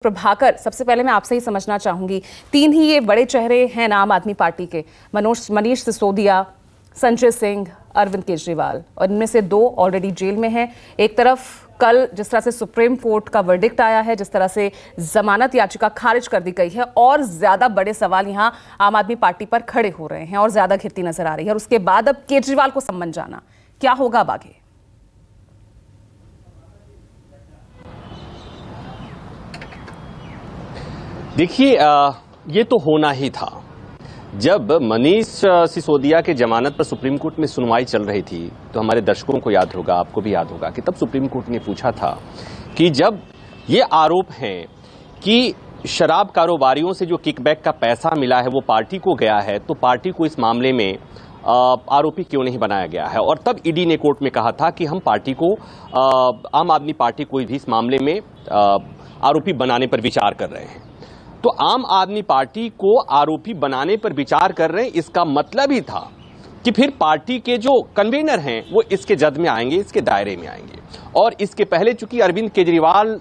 प्रभाकर, सबसे पहले मैं आपसे ही समझना चाहूंगी, तीन ही ये बड़े चेहरे हैं ना आम आदमी पार्टी के, मनीष सिसोदिया, संजय सिंह, अरविंद केजरीवाल, और इनमें से दो ऑलरेडी जेल में हैं। एक तरफ कल जिस तरह से सुप्रीम कोर्ट का वर्डिक्ट आया है, जिस तरह से जमानत याचिका खारिज कर दी गई है, और ज्यादा बड़े सवाल यहां आम आदमी पार्टी पर खड़े हो रहे हैं और ज्यादा घिरती नजर आ रही है। और उसके बाद अब केजरीवाल को सम्मन जाना, क्या होगा अब आगे? देखिए, ये तो होना ही था। जब मनीष सिसोदिया के जमानत पर सुप्रीम कोर्ट में सुनवाई चल रही थी, तो हमारे दर्शकों को याद होगा, आपको भी याद होगा कि तब सुप्रीम कोर्ट ने पूछा था कि जब ये आरोप है कि शराब कारोबारियों से जो किकबैक का पैसा मिला है वो पार्टी को गया है, तो पार्टी को इस मामले में आरोपी क्यों नहीं बनाया गया है। और तब ईडी ने कोर्ट में कहा था कि हम पार्टी को, आम आदमी पार्टी को भी इस मामले में आरोपी बनाने पर विचार कर रहे हैं। तो आम आदमी पार्टी को आरोपी बनाने पर विचार कर रहे हैं, इसका मतलब ही था कि फिर पार्टी के जो कन्वीनर हैं वो इसके जद में आएंगे, इसके दायरे में आएंगे। और इसके पहले चूंकि अरविंद केजरीवाल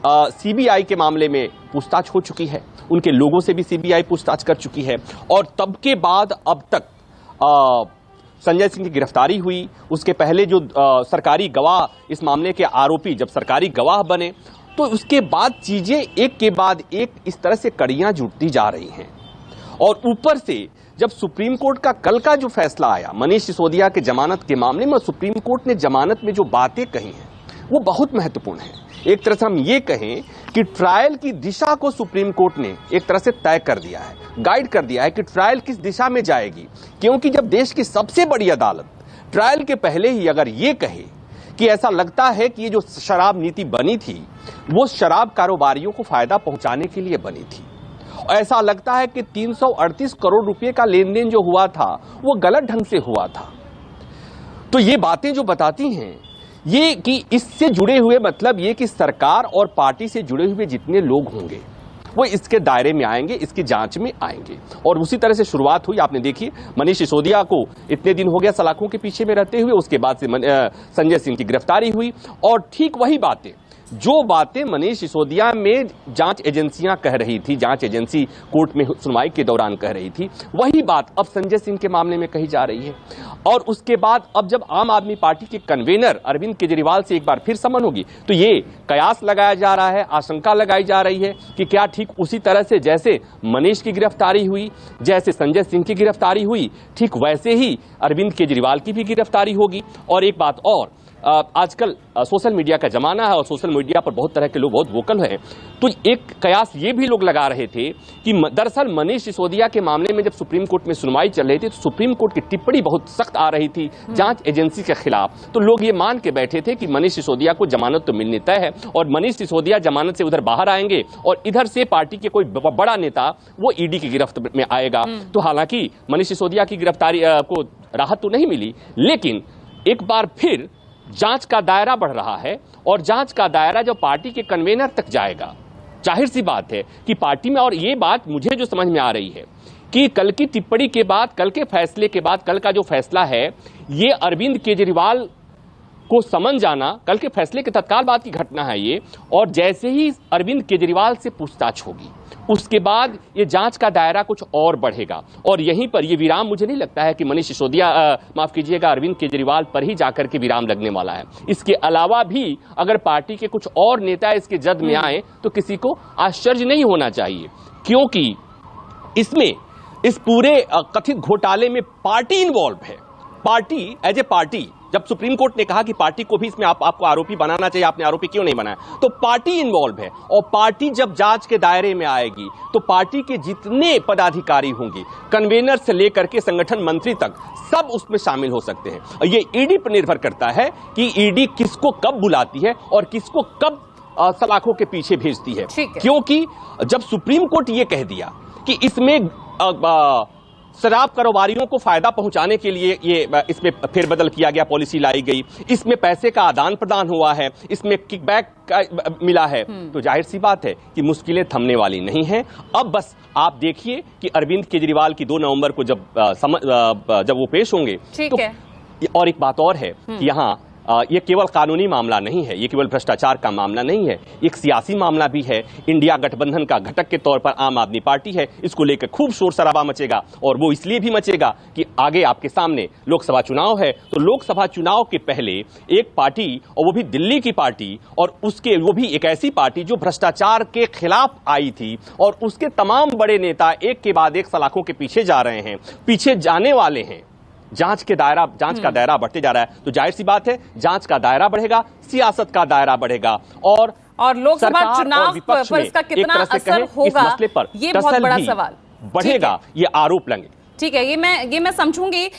सीबीआई के मामले में पूछताछ हो चुकी है, उनके लोगों से भी सीबीआई पूछताछ कर चुकी है, और तब के बाद अब तक संजय सिंह की गिरफ्तारी हुई। उसके पहले जो सरकारी गवाह, इस मामले के आरोपी जब सरकारी गवाह बने, तो उसके बाद चीजें एक के बाद एक इस तरह से कड़ियां जुड़ती जा रही हैं। और ऊपर से जब सुप्रीम कोर्ट का कल का जो फैसला आया मनीष सिसोदिया के जमानत के मामले में, सुप्रीम कोर्ट ने जमानत में जो बातें कही हैं वो बहुत महत्वपूर्ण है। एक तरह से हम ये कहें कि ट्रायल की दिशा को सुप्रीम कोर्ट ने एक तरह से तय कर दिया है, गाइड कर दिया है कि ट्रायल किस दिशा में जाएगी। क्योंकि जब देश की सबसे बड़ी अदालत ट्रायल के पहले ही अगर ये कहे कि ऐसा लगता है कि ये जो शराब नीति बनी थी वो शराब कारोबारियों को फायदा पहुंचाने के लिए बनी थी, ऐसा लगता है कि 338 करोड़ रुपए का लेन देन जो हुआ था वो गलत ढंग से हुआ था, तो ये बातें जो बताती हैं ये कि इससे जुड़े हुए, मतलब ये कि सरकार और पार्टी से जुड़े हुए जितने लोग होंगे वो इसके दायरे में आएंगे, इसकी जांच में आएंगे। और उसी तरह से शुरुआत हुई। आपने देखी, मनीष सिसोदिया को इतने दिन हो गया सलाखों के पीछे में रहते हुए, उसके बाद से संजय सिंह की गिरफ्तारी हुई। और ठीक वही बातें, जो बातें मनीष सिसोदिया में जांच एजेंसियां कह रही थी, जांच एजेंसी कोर्ट में सुनवाई के दौरान कह रही थी, वही बात अब संजय सिंह के मामले में कही जा रही है। और उसके बाद अब जब आम आदमी पार्टी के कन्वीनर अरविंद केजरीवाल से एक बार फिर समन होगी, तो ये कयास लगाया जा रहा है, आशंका लगाई जा रही है कि क्या ठीक उसी तरह से जैसे मनीष की गिरफ्तारी हुई, जैसे संजय सिंह की गिरफ्तारी हुई, ठीक वैसे ही अरविंद केजरीवाल की भी गिरफ्तारी होगी। और एक बात और, आजकल सोशल मीडिया का जमाना है और सोशल मीडिया पर बहुत तरह के लोग बहुत वोकल हैं, तो एक कयास ये भी लोग लगा रहे थे कि दरअसल मनीष सिसोदिया के मामले में जब सुप्रीम कोर्ट में सुनवाई चल रही थी तो सुप्रीम कोर्ट की टिप्पणी बहुत सख्त आ रही थी जांच एजेंसी के खिलाफ। तो लोग ये मान के बैठे थे कि मनीष सिसोदिया को जमानत तो मिलनी तय है और मनीष सिसोदिया जमानत से उधर बाहर आएंगे और इधर से पार्टी के कोई बड़ा नेता वो ईडी की गिरफ्त में आएगा। तो हालांकि मनीष सिसोदिया की गिरफ्तारी को राहत तो नहीं मिली, लेकिन एक बार फिर जांच का दायरा बढ़ रहा है। और जांच का दायरा जब पार्टी के कन्वीनर तक जाएगा, जाहिर सी बात है कि पार्टी में, और ये बात मुझे जो समझ में आ रही है कि कल की टिप्पणी के बाद, कल के फैसले के बाद, कल का जो फैसला है ये अरविंद केजरीवाल को समन जाना कल के फैसले के तत्काल बाद की घटना है ये। और जैसे ही अरविंद केजरीवाल से पूछताछ होगी उसके बाद ये जांच का दायरा कुछ और बढ़ेगा। और यहीं पर ये विराम, मुझे नहीं लगता है कि मनीष सिसोदिया, माफ कीजिएगा, अरविंद केजरीवाल पर ही जाकर के विराम लगने वाला है। इसके अलावा भी अगर पार्टी के कुछ और नेता इसके जद में आए तो किसी को आश्चर्य नहीं होना चाहिए, क्योंकि इसमें, इस पूरे कथित घोटाले में पार्टी इन्वॉल्व है। पार्टी एज ए पार्टी, जब सुप्रीम कोर्ट ने कहा कि पार्टी को भी इसमें आपको आरोपी बनाना चाहिए, आपने आरोपी क्यों नहीं बनाया, तो पार्टी इन्वॉल्व है। और पार्टी जब जांच के दायरे में आएगी तो पार्टी के जितने पदाधिकारी होंगे, कन्वेनर से लेकर के संगठन मंत्री तक, सब उसमें शामिल हो सकते हैं। और ये ईडी पर निर्भर करता है कि ईडी किसको कब बुलाती है और किसको कब सलाखों के पीछे भेजती है। क्योंकि जब सुप्रीम कोर्ट ये कह दिया कि इसमें शराब कारोबारियों को फायदा पहुंचाने के लिए ये इसमें फेरबदल किया गया, पॉलिसी लाई गई, इसमें पैसे का आदान प्रदान हुआ है, इसमें किकबैक मिला है, तो जाहिर सी बात है कि मुश्किलें थमने वाली नहीं हैं। अब बस आप देखिए कि अरविंद केजरीवाल की 2 नवंबर को जब वो पेश होंगे, तो और एक बात और है कि यहाँ ये केवल कानूनी मामला नहीं है, ये केवल भ्रष्टाचार का मामला नहीं है, एक सियासी मामला भी है। इंडिया गठबंधन का घटक के तौर पर आम आदमी पार्टी है, इसको लेकर खूब शोर शराबा मचेगा और वो इसलिए भी मचेगा कि आगे आपके सामने लोकसभा चुनाव है। तो लोकसभा चुनाव के पहले एक पार्टी, और वो भी दिल्ली की पार्टी, और उसके वो भी एक ऐसी पार्टी जो भ्रष्टाचार के खिलाफ आई थी, और उसके तमाम बड़े नेता एक के बाद एक सलाखों के पीछे जा रहे हैं, पीछे जाने वाले हैं। जांच का दायरा बढ़ते जा रहा है, तो जाहिर सी बात है जांच का दायरा बढ़ेगा, सियासत का दायरा बढ़ेगा, और लोकसभा चुनाव पर इसका कितना असर होगा, ये बहुत बड़ा सवाल बढ़ेगा, ये आरोप लगेंगे। ठीक है, ये मैं समझूंगी।